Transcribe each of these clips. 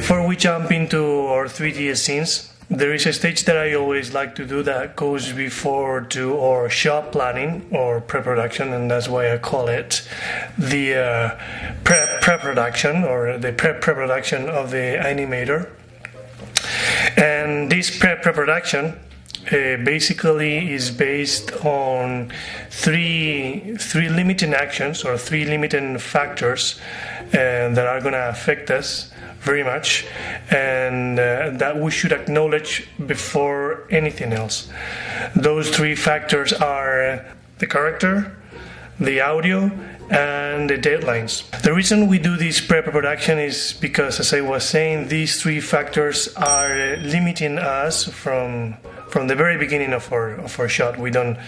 before we jump into our 3D scenes, there is a stage that I always like to do that goes before to our shot planning or pre-production, and that's why I call it the pre-production or the pre-production of the animator. And this pre-production basically is based on three limiting actions or three limiting factors that are going to affect us very much, and that we should acknowledge before anything else. Those three factors are the character, the audio, and the deadlines. The reason we do this pre-production is because, as I was saying, these three factors are limiting us from the very beginning of our shot. We don't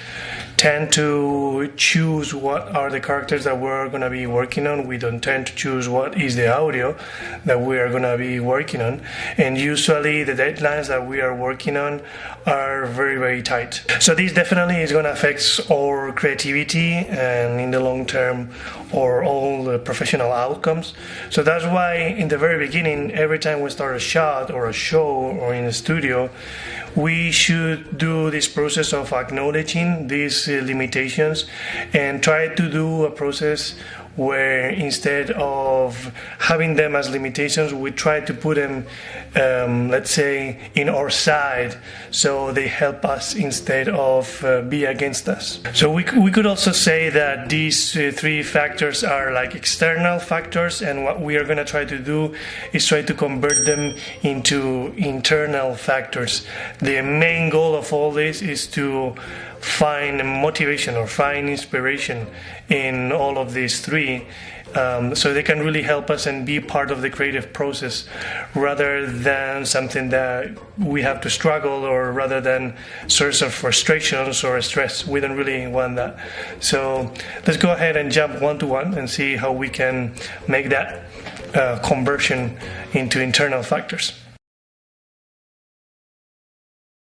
tend to choose what are the characters that we're going to be working on. We don't tend to choose what is the audio that we are going to be working on. And usually the deadlines that we are working on are very, very tight. So this definitely is going to affect our creativity and in the long term or all the professional outcomes. So that's why in the very beginning, every time we start a shot or a show or in a studio, we should do this process of acknowledging these limitations and try to do a process where instead of having them as limitations, we try to put them, let's say, in our side, so they help us instead of be against us. So we could also say that these three factors are like external factors, and what we are going to try to do is try to convert them into internal factors. The main goal of all this is to find motivation or find inspiration in all of these three, so they can really help us and be part of the creative process rather than something that we have to struggle or rather than source of frustrations or stress. We don't really want that. So let's go ahead and jump one to one and see how we can make that conversion into internal factors.